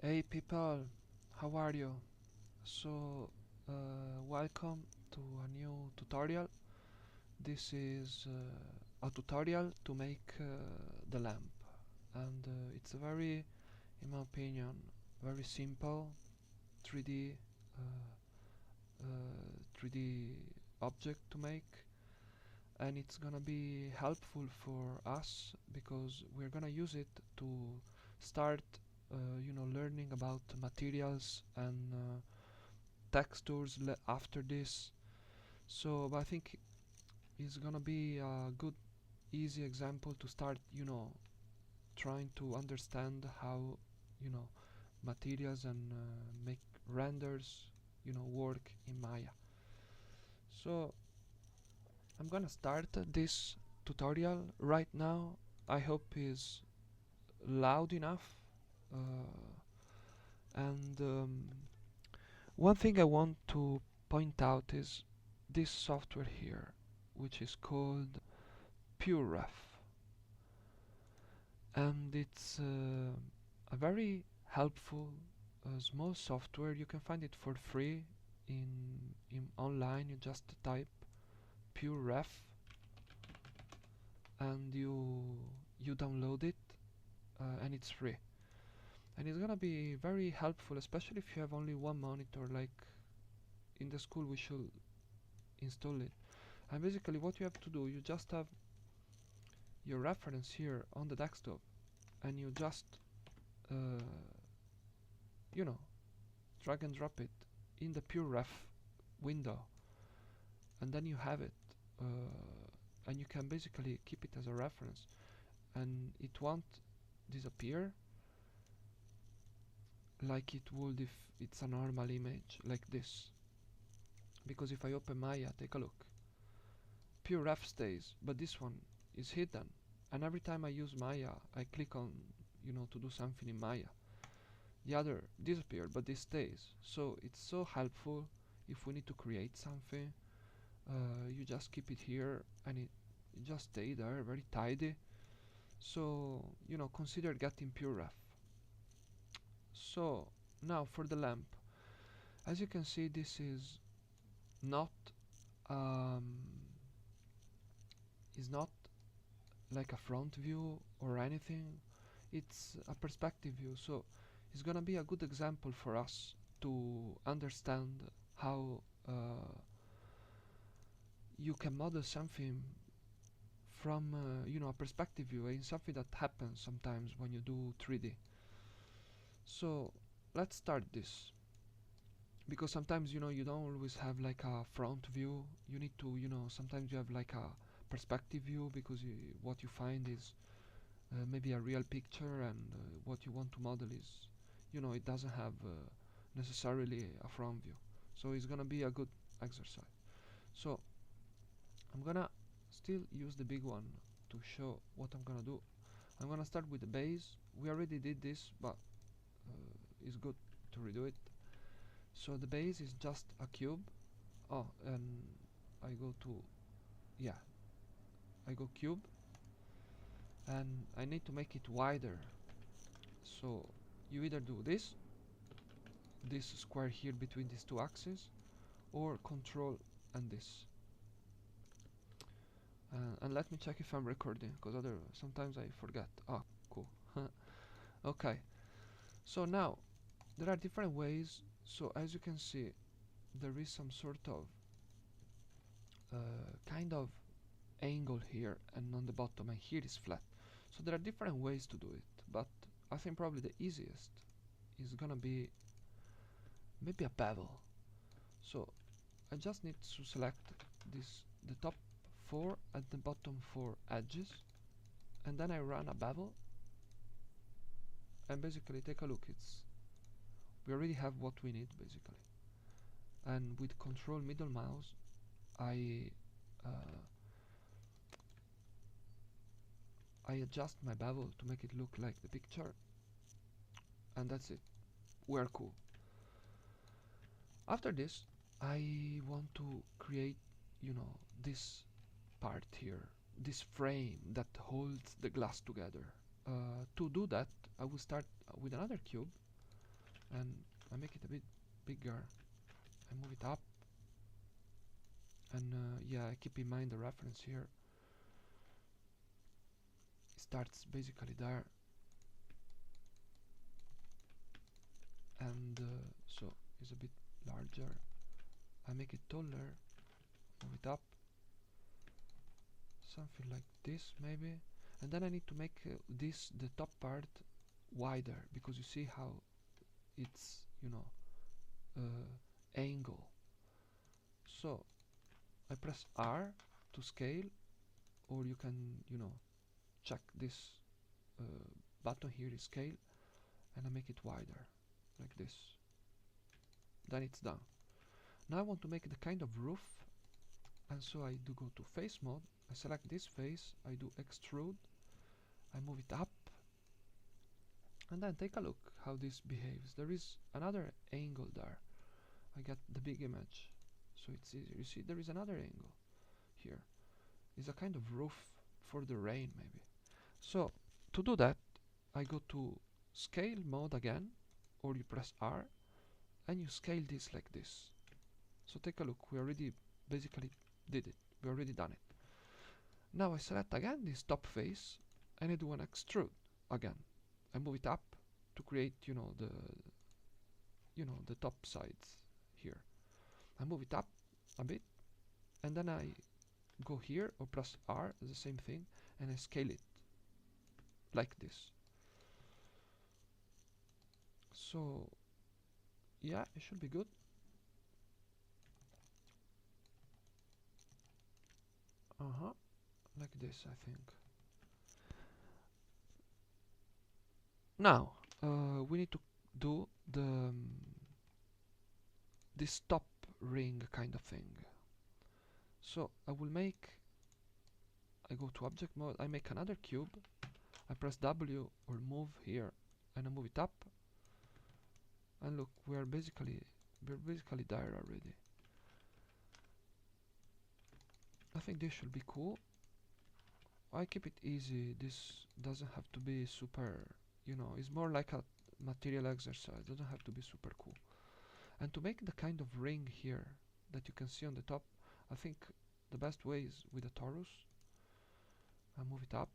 Hey people, how are you? Welcome to a new tutorial. This is a tutorial to make the lamp, and it's a very, in my opinion, very simple 3D 3D object to make, and it's gonna be helpful for us because we're gonna use it to start, learning about materials and textures after this. So but I think it's gonna be a good easy example to start, trying to understand how, you know materials and make renders, work in Maya. So I'm gonna start this tutorial right now. I hope is loud enough. And one thing I want to point out is this software here, which is called PureRef, and it's a very helpful small software. You can find it for free in online. You just type PureRef and you download it, and it's free. And it's gonna be very helpful, especially if you have only one monitor. Like in the school, we should install it. And basically, what you have to do, you just have your reference here on the desktop, and you just uh, you know drag and drop it in the PureRef window, and then you have it, and you can basically keep it as a reference, and it won't disappear like it would if it's a normal image like this. Because if I open Maya, take a look, PureRef stays, but this one is hidden, and every time I use Maya, I click on, to do something in Maya, the other disappeared, but this stays. So it's so helpful if we need to create something. You just keep it here, and it just stay there, very tidy. So consider getting PureRef. So now for the lamp, as you can see, this not um, is not like a front view or anything. It's a perspective view, so it's gonna be a good example for us to understand how you can model something from a perspective view, in something that happens sometimes when you do 3D. So let's start this, because sometimes you don't always have like a front view. You need to, sometimes you have like a perspective view, because what you find is maybe a real picture, and what you want to model is, it doesn't have necessarily a front view. So it's gonna be a good exercise. So I'm gonna still use the big one to show what I'm gonna do. I'm gonna start with the base. We already did this, but it's good to redo it. So the base is just a cube. Oh, and I go to, yeah, I go cube, and I need to make it wider. So you either do this square here between these two axes, or control and this. And let me check if I'm recording, because sometimes I forget. Ah, cool. Okay, so now there are different ways. So as you can see, there is some sort of kind of angle here and on the bottom, and here is flat. So there are different ways to do it, but I think probably the easiest is gonna be maybe a bevel. So I just need to select the top 4 and the bottom 4 edges, and then I run a bevel, and basically take a look. We already have what we need basically, and with control middle mouse I uh, I adjust my bevel to make it look like the picture, and that's it. We're cool. After this, I want to create, this part here, this frame that holds the glass together. To do that, I will start with another cube, and I make it a bit bigger. I move it up, and yeah, I keep in mind the reference here. It starts basically there, and so it's a bit larger. I make it taller, move it up, something like this maybe, and then I need to make this, the top part, wider, because you see how it's, you know, angle. So I press R to scale, or you can, you know, check this button here is scale, and I make it wider like this. Then it's done. Now I want to make the kind of roof, and so I do go to face mode. I select this face, I do extrude, I move it up, and then take a look how this behaves. There is another angle there. I get the big image, so it's easier. You see, there is another angle here. It's a kind of roof for the rain maybe. So to do that, I go to scale mode again, or you press R, and you scale this like this. So take a look, we already basically did it. We already done it. Now I select again this top face, and I do an extrude again. I move it up to create, you know, the top sides here. I move it up a bit, and then I go here or press R, the same thing, and I scale it like this. So yeah, it should be good. Like this, I think. Now we need to do the this top ring kind of thing. So I will make, I go to object mode, I make another cube, I press W or move here, and I move it up, and look, we're basically there already. I think this should be cool. I keep it easy. This doesn't have to be super, you know, it's more like a material exercise. It doesn't have to be super cool. And to make the kind of ring here that you can see on the top, I think the best way is with a torus. I move it up,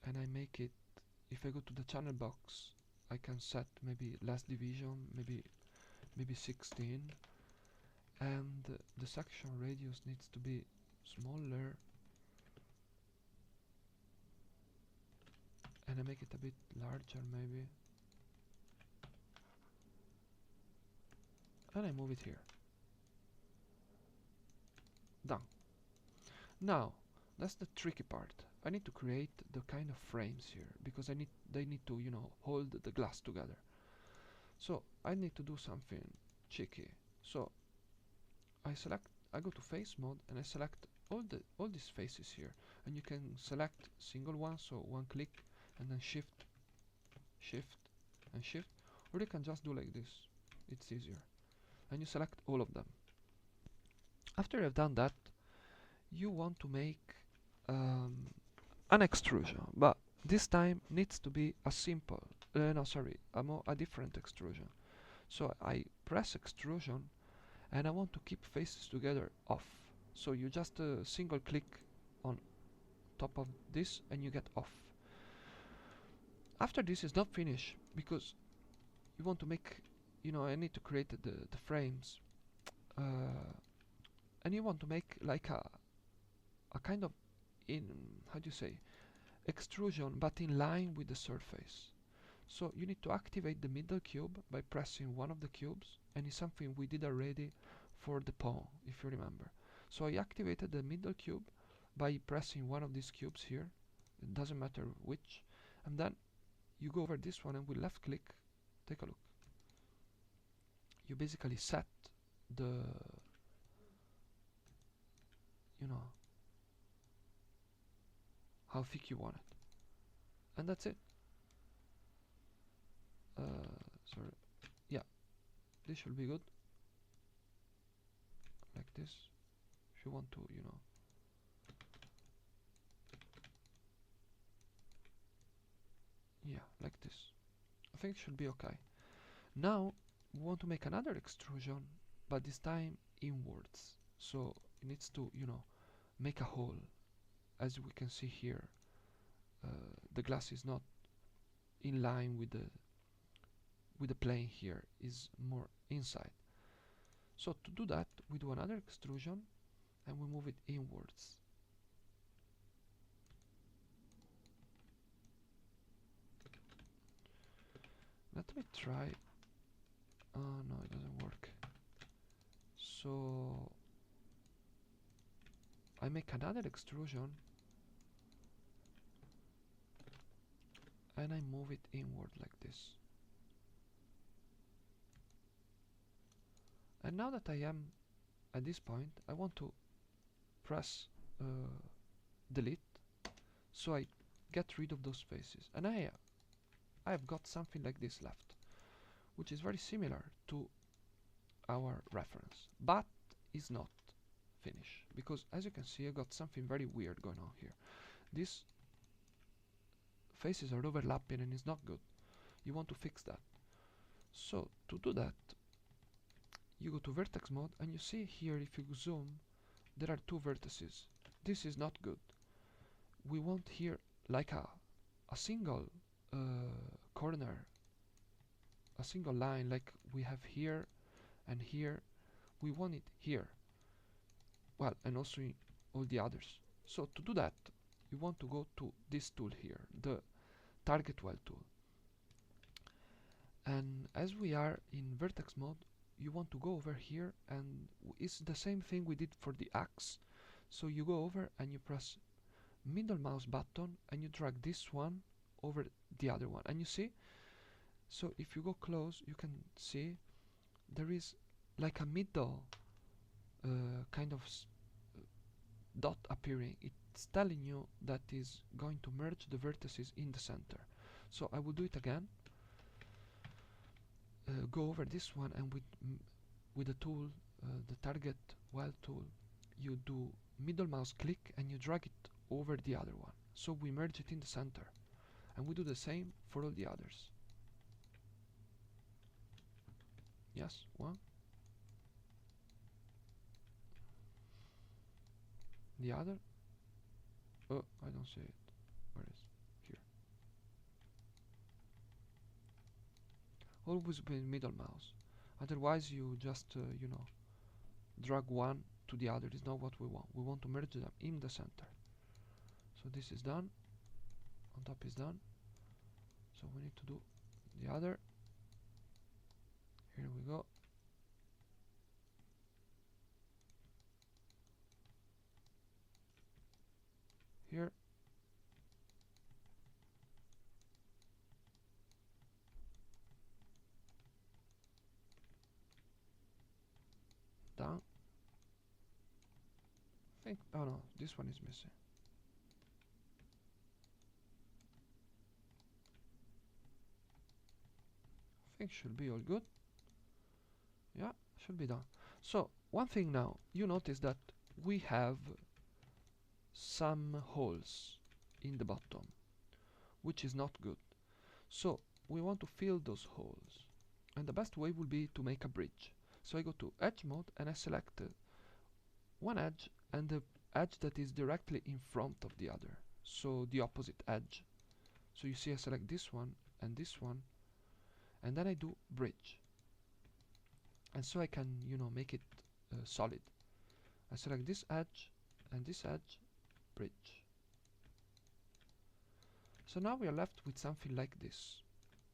and I make it, if I go to the channel box, I can set maybe less division, maybe 16, and the section radius needs to be smaller, and I make it a bit larger maybe, and I move it here. Done. Now that's the tricky part. I need to create the kind of frames here, because they need to, you know, hold the glass together. So I need to do something cheeky. So I go to face mode, and I select all these faces here, and you can select single one, so one click, and then shift, and shift, or you can just do like this. It's easier, and you select all of them. After you've done that, you want to make an extrusion, but this time needs to be a simple, no, sorry, a different extrusion. So I press extrusion, and I want to keep faces together off. So you just single click on top of this, and you get off. After this is not finished, because you want to make, you know, I need to create the frames, and you want to make like a kind of, in, how do you say, extrusion, but in line with the surface. So you need to activate the middle cube by pressing one of the cubes, and it's something we did already for the pawn, if you remember. So I activated the middle cube by pressing one of these cubes here, it doesn't matter which, and then you go over this one, and with left click, take a look, you basically set the, you know, how thick you want it, and that's it. Sorry, yeah, this should be good, like this. If you want to, you know, yeah, like this, I think it should be okay. Now we want to make another extrusion, but this time inwards. So it needs to, make a hole. As we can see here, the glass is not in line with the plane here, is more inside. So to do that, we do another extrusion and we move it inwards. Let me try. Oh no, it doesn't work. So I make another extrusion and I move it inward like this. And now that I am at this point, I want to press delete, so I get rid of those spaces, and I've got something like this left, which is very similar to our reference, but is not finished, because as you can see I got something very weird going on here. These faces are overlapping and it's not good. You want to fix that. So to do that, you go to vertex mode and you see here, if you zoom, there are two vertices. This is not good. We want here like a single corner, a single line like we have here and here. We want it here, well, and also in all the others. So to do that, you want to go to this tool here, the target well tool, and as we are in vertex mode, you want to go over here, and it's the same thing we did for the axe. So you go over and you press middle mouse button and you drag this one over the other one, and you see, so if you go close, you can see there is like a middle kind of dot appearing. It's telling you that is going to merge the vertices in the center. So I will do it again. Go over this one, and with the tool, the target well tool, you do middle mouse click and you drag it over the other one, so we merge it in the center, and we do the same for all the others. Yes, one, the other. Oh, I don't see it. Where is here? Always with middle mouse, otherwise you just drag one to the other. Is not what we want. We want to merge them in the center. So this is done, on top is done, so we need to do the other. Here we go. Here. Down. Oh no, this one is missing. I think should be all good. Yeah, should be done. So one thing now, you notice that we have some holes in the bottom, which is not good. So we want to fill those holes, and the best way will be to make a bridge. So I go to edge mode and I select one edge and the edge that is directly in front of the other, so the opposite edge. So you see I select this one, and then I do bridge, and so I can make it solid. I select this edge and this edge, bridge. So now we are left with something like this,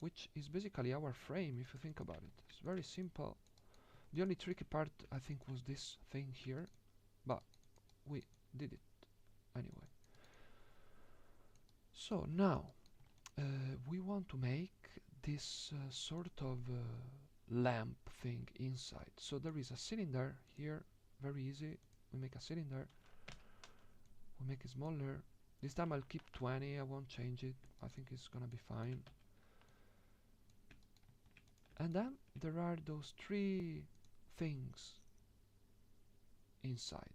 which is basically our frame if you think about it. It's very simple. The only tricky part I think was this thing here, but we did it anyway. So now we want to make this sort of lamp thing inside. So there is a cylinder here, very easy. We make a cylinder, we make it smaller. This time I'll keep 20, I won't change it. I think it's gonna be fine. And then there are those three things inside.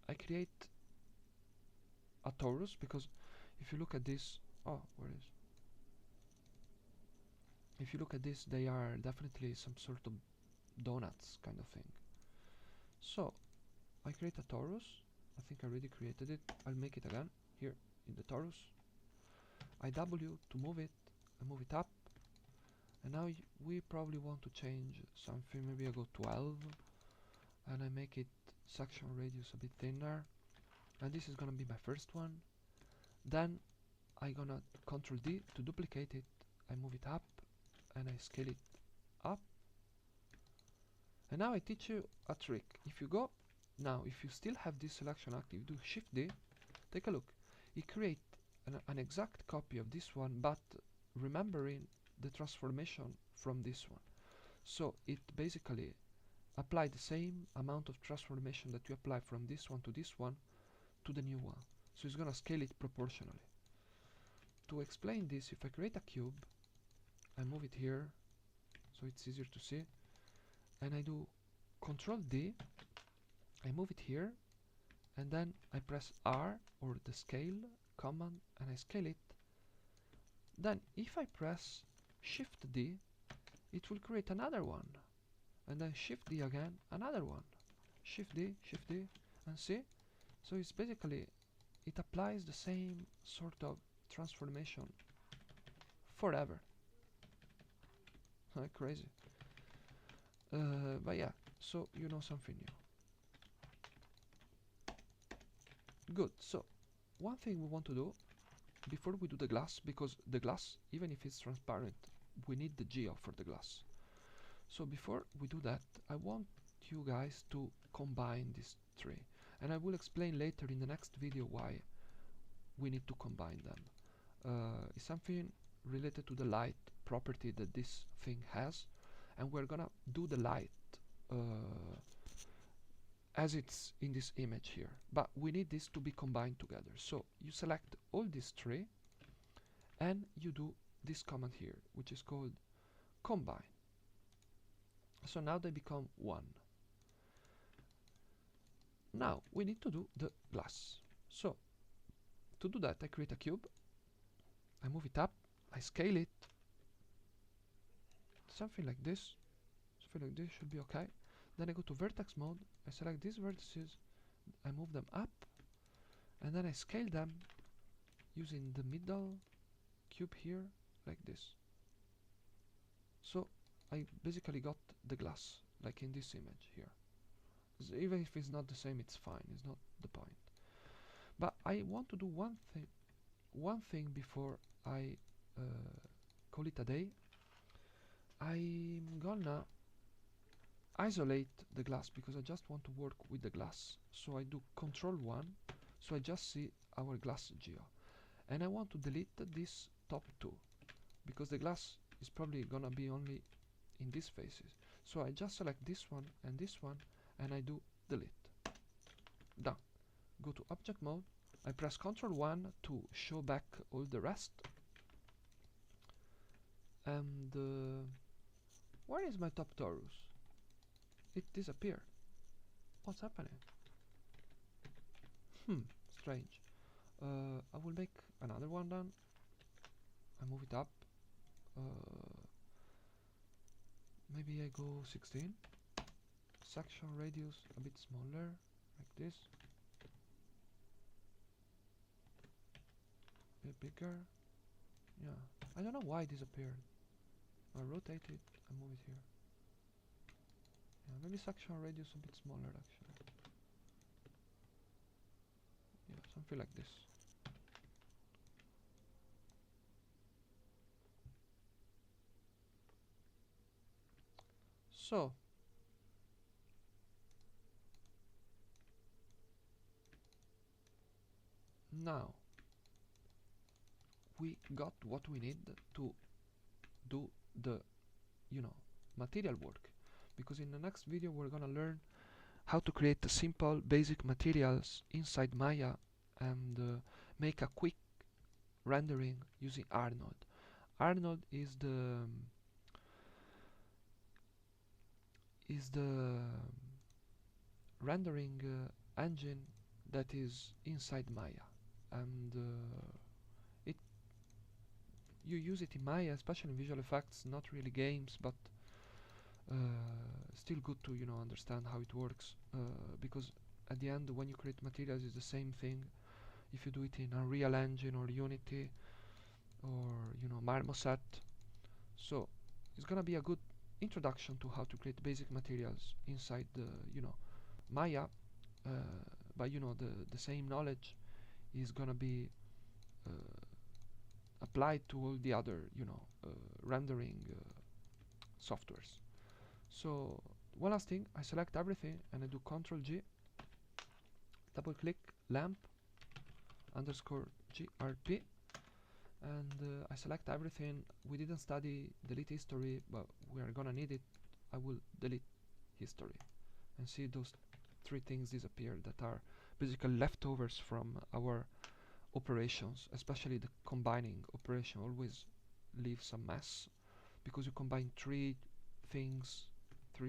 I create a torus, because if you look at this, if you look at this, they are definitely some sort of donuts kind of thing. So I create a torus. I think I already created it. I'll make it again here in the torus. I W to move it. I move it up. And now we probably want to change something. Maybe I go 12 and I make it section radius a bit thinner. And this is gonna be my first one. Then I gonna Control D to duplicate it. I move it up and I scale it up. And now I teach you a trick. If you go now, if you still have this selection active, do Shift D. Take a look. It creates an exact copy of this one, but remembering the transformation from this one. So it basically apply the same amount of transformation that you apply from this one to the new one. So it's gonna scale it proportionally. To explain this, if I create a cube, I move it here so it's easier to see, and I do Control D, I move it here, and then I press R or the scale command and I scale it. Then if I press Shift D, it will create another one, and then Shift D again, another one, Shift D, and see? So it's basically, it applies the same sort of transformation forever. Crazy. But yeah, so you know something new. Good. So one thing we want to do before we do the glass, because the glass, even if it's transparent, we need the geo for the glass. So before we do that, I want you guys to combine these three, and I will explain later in the next video why we need to combine them. It's something related to the light property that this thing has, and we're gonna do the light as it's in this image here, but we need this to be combined together. So you select all these three and you do this command here, which is called combine. So now they become one. Now we need to do the glass. So to do that, I create a cube, I move it up, I scale it, something like this should be okay. Then I go to vertex mode, I select these vertices, I move them up, and then I scale them using the middle cube here, like this. So I basically got the glass, like in this image here. So even if it's not the same, it's fine, it's not the point. But I want to do one thing before I call it a day. I'm gonna isolate the glass because I just want to work with the glass. So I do Control 1, so I just see our glass geo. And I want to delete this top two because the glass is probably gonna be only in these faces. So I just select this one and I do delete. Done. Go to object mode, I press Ctrl 1 to show back all the rest. And where is my top torus? It disappeared. What's happening? Strange. I will make another one then. I move it up. Maybe I go 16. Section radius a bit smaller, like this. A bit bigger. Yeah. I don't know why it disappeared. I rotate it, I move it here. Yeah, maybe section radius a bit smaller actually. Yeah, something like this. So now we got what we need to do the material work, because in the next video we're gonna learn how to create the simple basic materials inside Maya and make a quick rendering using Arnold. Arnold is the rendering engine that is inside Maya, and you use it in Maya, especially in visual effects, not really games, but still good to understand how it works, because at the end when you create materials it's the same thing if you do it in Unreal Engine or Unity or Marmoset. So it's gonna be a good introduction to how to create basic materials inside the Maya, uh, but the same knowledge is gonna be uh, applied to all the other rendering softwares. So one last thing, I select everything and I do Ctrl G, double click lamp underscore grp, and I select everything. We didn't study delete history, but we are gonna need it. I will delete history and see those three things disappear that are basically leftovers from our operations, especially the combining operation always leaves a mess because you combine three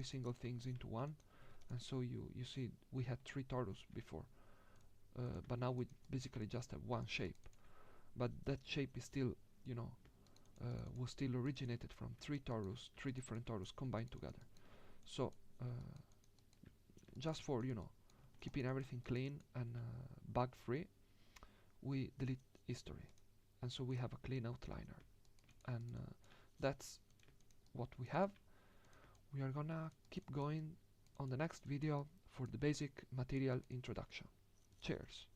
single things into one, and so you see we had three torus before, but now we basically just have one shape, but that shape is still was still originated from three different torus combined together. So just for keeping everything clean and bug free, we delete history, and so we have a clean outliner, and that's what we have. We are gonna keep going on the next video for the basic material introduction. Cheers!